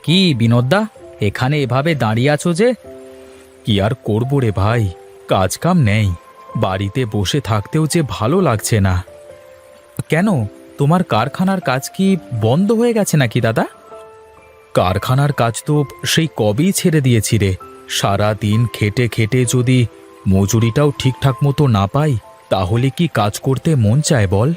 কি বিনোদদা, এখানে এভাবে দাঁড়িয়ে আছো যে? কি আর করব রে ভাই, কাজ কাম নেই। বাড়িতে বসে থাকতেও যে ভালো লাগছে না। কেন, তোমার কারখানার কাজ কি বন্ধ হয়ে গেছে নাকি দাদা? কারখানার কাজ তো সেই কবেই ছেড়ে দিয়েছি রে। সারা দিন খেটে খেটে যদি মজুরিটাও ঠিকঠাক মতো না পাই, তাহলে কি কাজ করতে মন চায় বল?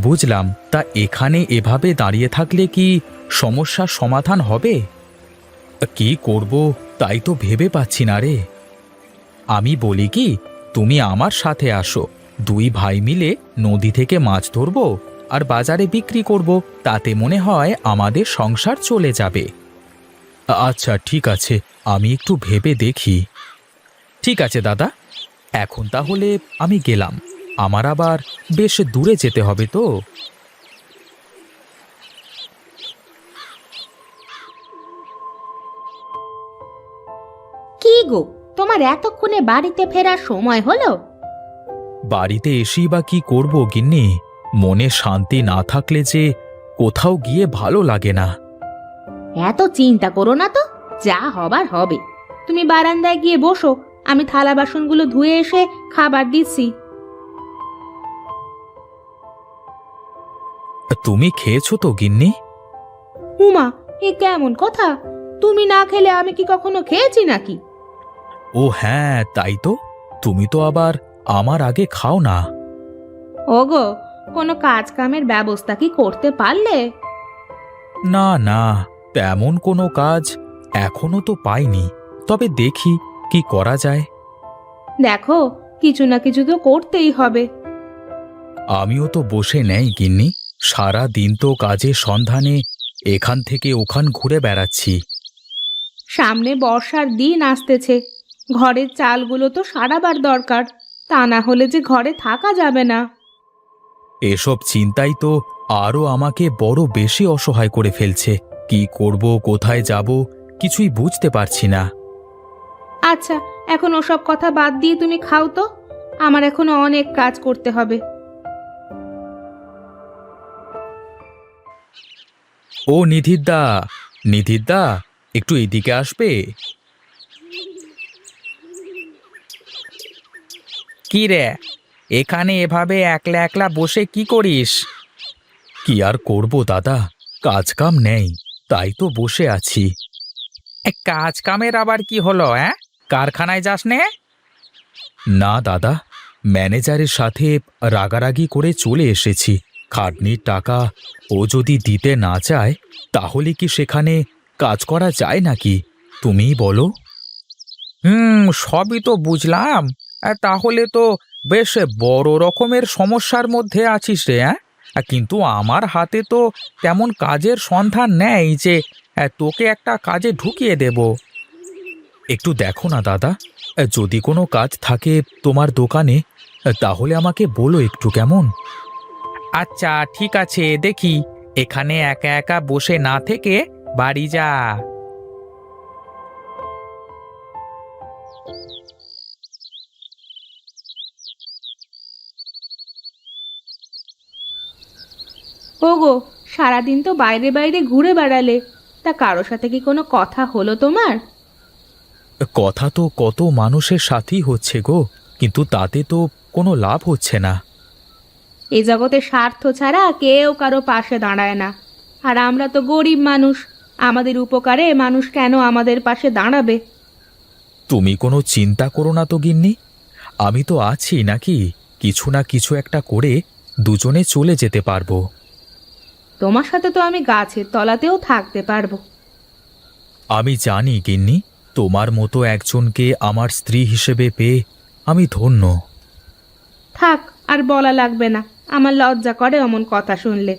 বুঝলাম। তা এখানে এভাবে দাঁড়িয়ে থাকলে কি সমস্যার সমাধান হবে? কি করব তাই তো ভেবে পাচ্ছি না রে। আমি বলি কি, তুমি আমার সাথে আসো। দুই ভাই মিলে নদী থেকে মাছ ধরবো আর বাজারে বিক্রি করব। তাতে মনে হয় আমাদের সংসার চলে যাবে। আচ্ছা ঠিক আছে, আমি একটু ভেবে দেখি। ঠিক আছে দাদা, এখন তাহলে আমি গেলাম। আমার আবার বেশ দূরে যেতে হবে তো। কি গো, তোমার এতক্ষণে বাড়িতে ফেরার সময় হলো? বাড়িতে এসেই বা কি করব গিন্নি? মনে শান্তি না থাকলে যে কোথাও গিয়ে ভালো লাগে না। এত চিন্তা করো না তো, যা হবার হবে। তুমি বারান্দায় গিয়ে বসো, আমি থালা বাসনগুলো ধুয়ে এসে খাবার দিচ্ছি। তুমি খেয়েছো তো গিন্নি? উমা, এ কেমন কথা? তুমি না খেলে আমি কি কখনো খেয়েছি নাকি? ও হ্যাঁ, তাই তো। তুমি তো আবার আমার আগে খাও না। ওগো, কোনো কাজ কামের ব্যবস্থা কি করতে পারলে? না না, তেমন কোনো কাজ এখনো তো পাইনি। তবে দেখি কি করা যায়। দেখো, কিছু না কিছু তো করতেই হবে। আমিও তো বসে নেই গিন্নি। সারা দিন তো কাজের সন্ধানে এখান থেকে ওখান ঘুরে বেড়াচ্ছি। সামনে বর্ষার দিন আসতেছে, ঘরের চালগুলো তো সারাবার দরকার, তা না হলে যে ঘরে থাকা যাবে না। এসব চিন্তাই তো আরও আমাকে বড় বেশি অসহায় করে ফেলছে। কি করব, কোথায় যাব, কিছুই বুঝতে পারছি না। আচ্ছা, এখন ওসব কথা বাদ দিয়ে তুমি খাও তো, আমার এখনো অনেক কাজ করতে হবে। ও নিধিদা, নিধিদা, একটু এদিকে আসবে? কি রে, এখানে এভাবে একলা একলা বসে কি করিস? কি আর করব দাদা, কাজ কাম নেই, তাই তো বসে আছি। কাজ কামের আবার কি হলো? কারখানায় যাস নে? না দাদা, ম্যানেজারের সাথে রাগারাগি করে চলে এসেছি। খাটনির টাকা ও যদি দিতে না চায়, তাহলে কি সেখানে কাজ করা যায় নাকি? তুমিই বলো। সবই তো বুঝলাম। তাহলে তো বেশ বড় রকমের সমস্যার মধ্যে আছিস রে। কিন্তু আমার হাতে তো তেমন কাজের সন্ধান নেই যে তোকে একটা কাজে ঢুকিয়ে দেব। একটু দেখো না দাদা, যদি কোনো কাজ থাকে তোমার দোকানে, তাহলে আমাকে বলো একটু, কেমন? আচ্ছা ঠিক আছে, দেখি। এখানে একা একা বসে না থেকে বাড়ি যা। ওগো, সারাদিন তো বাইরে বাইরে ঘুরে বেড়ালে, তা কারো সাথে কি কোনো কথা হলো তোমার? কথা তো কত মানুষের সাথেই হচ্ছে গো, কিন্তু তাতে তো কোনো লাভ হচ্ছে না। এই জগতে স্বার্থ ছাড়া কেউ কারো পাশে দাঁড়ায় না। আর আমরা তো গরিব মানুষ, আমাদের উপকারে মানুষ কেন আমাদের পাশে দাঁড়াবে? তুমি কোনো চিন্তা করো না তো গিন্নি, আমি তো আছি নাকি। কিছু না কিছু একটা করে দুজনে চলে যেতে পারবো। তোমার সাথে তো আমি গাছের তলাতেও থাকতে পারবো। আমি জানি গিন্নি, তোমার মতো একজনকে আমার স্ত্রী হিসেবে পেয়ে আমি ধন্য। থাক, আর বলা লাগবে না, আমার লজ্জা করে অমন কথা শুনলে।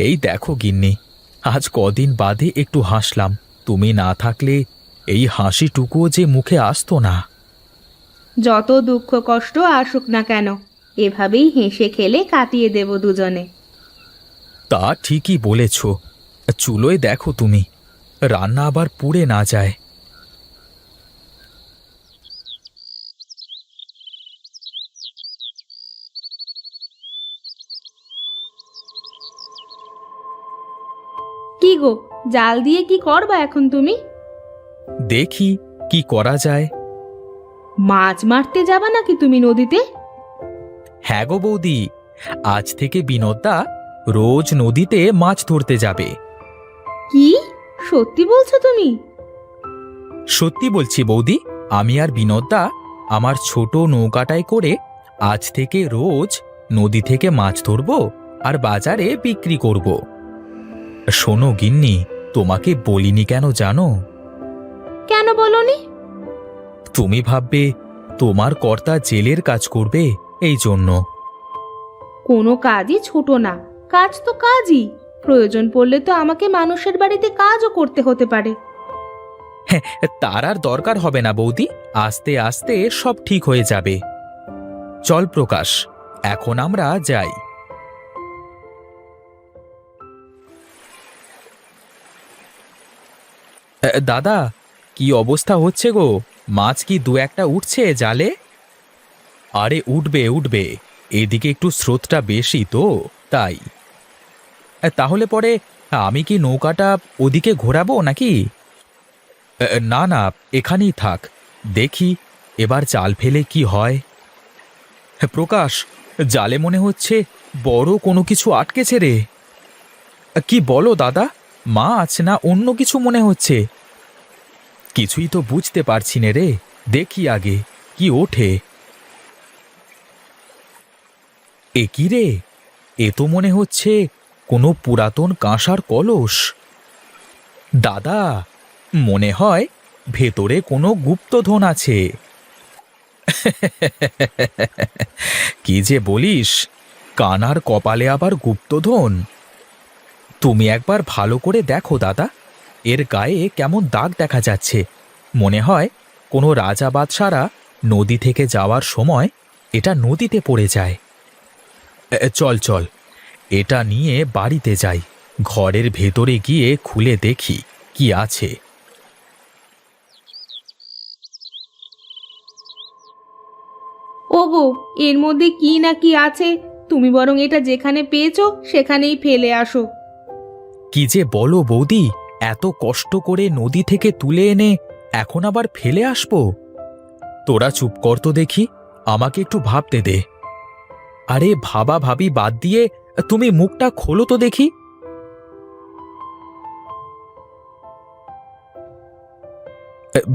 এই দেখো গিন্নি, আজ কদিন বাদে একটু হাসলাম। তুমি না থাকলে এই হাসিটুকুও যে মুখে আসতো না। যত দুঃখ কষ্ট আসুক না কেন, এভাবেই হেসে খেলে কাটিয়ে দেব দুজনে। তা ঠিকই বলেছ। চুলোয় দেখো তুমি, রান্না আবার পুড়ে না যায়। কি গো, জাল দিয়ে কি করবা এখন তুমি? দেখি কি করা যায়। মাছ মারতে যাবা নাকি তুমি নদীতে? হ্যাঁ গো বৌদি, আজ থেকে বিনোদদা রোজ নদীতে মাছ ধরতে যাবে। কি, সত্যি বলছো তুমি? সত্যি বলছি বৌদি, আমি আর বিনোদদা আমার ছোট নৌকাটায় করে আজ থেকে রোজ নদী থেকে মাছ ধরবো আর বাজারে বিক্রি করব। শোনো গিন্নি, তোমাকে বলিনি কেন জানো? কেন বলনি? তুমি ভাববে তোমার কর্তা জেলের কাজ করবে, এই জন্য। কোনো কাজই ছোট না, কাজ তো কাজই। প্রয়োজন পড়লে তো আমাকে মানুষের বাড়িতে কাজও করতে হতে পারে। তার আর দরকার হবে না বৌদি, আস্তে আস্তে সব ঠিক হয়ে যাবে। চল প্রকাশ, এখন আমরা যাই। দাদা, কি অবস্থা হচ্ছে গো? মাছ কি দু একটা উঠছে জালে? আরে উঠবে উঠবে, এদিকে একটু স্রোতটা বেশি তো, তাই। তাহলে পরে আমি কি নৌকাটা ওদিকে ঘোরাবো নাকি? না না, এখানেই থাক, দেখি এবার জাল ফেলে কি হয়। প্রকাশ, জালে মনে হচ্ছে বড় কোনো কিছু আটকেছে রে। কি বলো দাদা, মাছ না অন্য কিছু মনে হচ্ছে? কিছুই তো বুঝতে পারছি নে রে, দেখি আগে কি ওঠে। এ কি রে, এ তো মনে হচ্ছে কোনো পুরাতন কাঁসার কলস। দাদা, মনে হয় ভেতরে কোনো গুপ্তধন আছে। কি যে বলিস, কানার কপালে আবার গুপ্তধন? তুমি একবার ভালো করে দেখো দাদা, এর গায়ে কেমন দাগ দেখা যাচ্ছে। মনে হয় কোনো রাজা বাদশারা নদী থেকে যাওয়ার সময় এটা নদীতে পড়ে যায়। চল চল, এটা নিয়ে বাড়িতে যাই, ঘরের ভেতরে গিয়ে খুলে দেখি কি আছে। ওগো, এর মধ্যে কি না কি আছে, তুমি বরং এটা যেখানে পেয়েছো সেখানেই ফেলে আসো। কি যে বলো বৌদি, এত কষ্ট করে নদী থেকে তুলে এনে এখন আবার ফেলে আসবো? তোরা চুপ কর তো দেখি, আমাকে একটু ভাবতে দে। আরে ভাবা ভাবি বাদ দিয়ে তুমি মুখটা খোলো তো দেখি।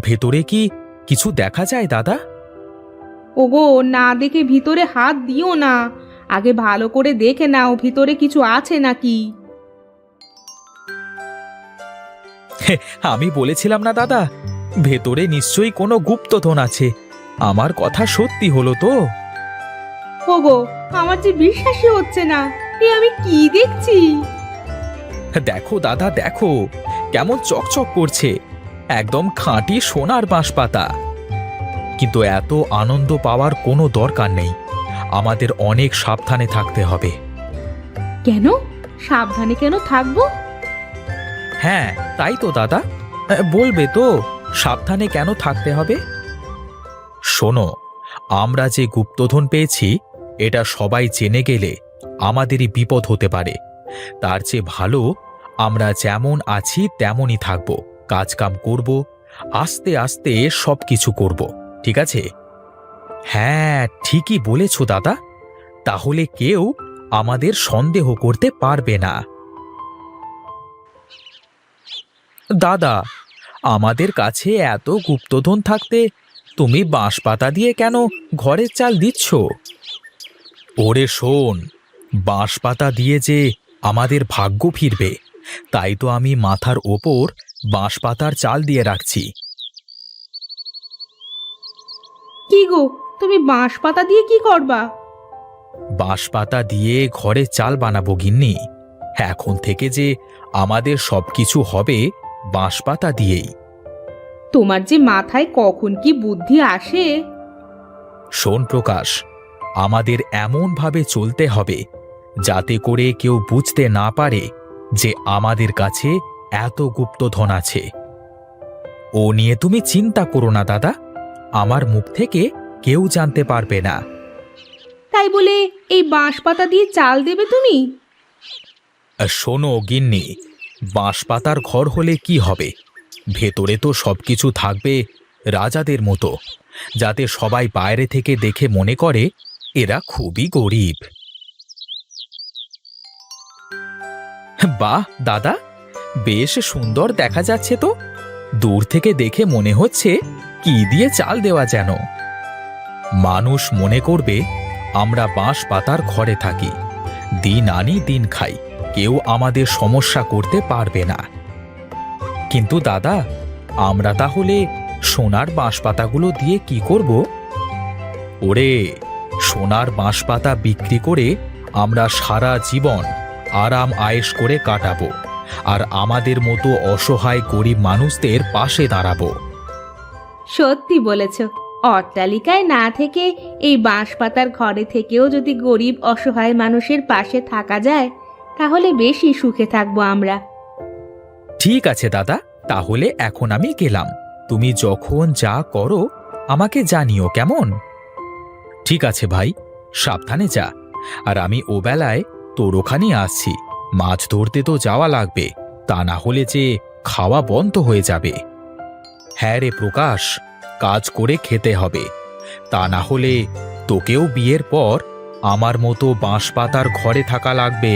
ভেতরে কি কিছু দেখা যায় দাদা? ওগো, না দেখে ভিতরে হাত দিও না, আগে ভালো করে দেখে নাও ভিতরে কিছু আছে নাকি। আমি বলেছিলাম না দাদা, ভেতরে নিশ্চয়ই কোনো গুপ্তধন আছে। আমার কথা সত্যি হলো তো? ওগো, আমার যে বিশ্বাসই হচ্ছে না, এ আমি কি দেখছি। দেখো দাদা দেখো, কেমন চকচক করছে, একদম খাঁটি সোনার বাঁশপাতা। কিন্তু এত আনন্দ পাওয়ার কোনো দরকার নেই, আমাদের অনেক সাবধানে থাকতে হবে। কেন? সাবধানে কেন থাকবো? হ্যাঁ তাই তো দাদা, বলবে তো সাবধানে কেন থাকতে হবে? শোনো, আমরা যে গুপ্তধন পেয়েছি এটা সবাই জেনে গেলে আমাদেরই বিপদ হতে পারে। তার চেয়ে ভালো আমরা যেমন আছি তেমনই থাকবো, কাজকাম করব, আস্তে আস্তে সব কিছু করব, ঠিক আছে? হ্যাঁ ঠিকই বলেছ দাদা, তাহলে কেউ আমাদের সন্দেহ করতে পারবে না। দাদা, আমাদের কাছে এত গুপ্তধন থাকতে তুমি বাঁশপাতা দিয়ে কেন ঘরের চাল দিচ্ছ? ওরে শোন, বাঁশপাতা দিয়ে যে আমাদের ভাগ্য ফিরবে, তাই তো আমি মাথার ওপর বাঁশপাতার চাল দিয়ে রাখছি। কি গো, তুমি বাঁশ পাতা দিয়ে কি করবা? বাঁশপাতা দিয়ে ঘরে চাল বানাবো গিন্নি। এখন থেকে যে আমাদের সবকিছু হবে বাঁশপাতা দিয়েই। তোমার যে মাথায় কখন কি বুদ্ধি আসে। শোন প্রকাশ, আমাদের এমনভাবে চলতে হবে যাতে করে কেউ বুঝতে না পারে যে আমাদের কাছে এত গুপ্তধন আছে। ও নিয়ে তুমি চিন্তা করো না দাদা, আমার মুখ থেকে কেউ জানতে পারবে না। তাই বলে এই বাঁশ পাতা দিয়ে চাল দেবে তুমি? শোনো গিন্নি, বাঁশপাতার ঘর হলে কি হবে, ভেতরে তো সবকিছু থাকবে রাজাদের মতো, যাতে সবাই বাইরে থেকে দেখে মনে করে এরা খুবই গরিব। বাহ দাদা, বেশ সুন্দর দেখা যাচ্ছে তো। দূর থেকে দেখে মনে হচ্ছে কি দিয়ে চাল দেওয়া যেন। মানুষ মনে করবে আমরা বাঁশ পাতার ঘরে থাকি, দিন আনি দিন খাই, কেউ আমাদের সমস্যা করতে পারবে না। কিন্তু দাদা, আমরা তাহলে সোনার বাঁশপাতাগুলো দিয়ে কি করব? ওরে, সোনার বাঁশপাতা বিক্রি করে আমরা সারা জীবন আরাম আয়েশ করে কাটাবো, আর আমাদের মতো অসহায় গরিব মানুষদের পাশে দাঁড়াবো। সত্যি বলেছ। অট্টালিকায় না থেকে এই বাঁশপাতার ঘরে থেকেও যদি গরিব অসহায় মানুষের পাশে থাকা যায়, তাহলে বেশি সুখে থাকবো আমরা। ঠিক আছে দাদা, তাহলে এখন আমি গেলাম। তুমি যখন যা করো আমাকে জানিও, কেমন? ঠিক আছে ভাই, সাবধানে যা। আর আমি ওবেলায় তোর ওখানে আসছি। মাছ ধরতে তো যাওয়া লাগবে, তা না হলে যে খাওয়া বন্ধ হয়ে যাবে। হ্যাঁ রে প্রকাশ, কাজ করে খেতে হবে, তা না হলে তোকেও বিয়ের পর আমার মতো বাঁশপাতার ঘরে থাকা লাগবে।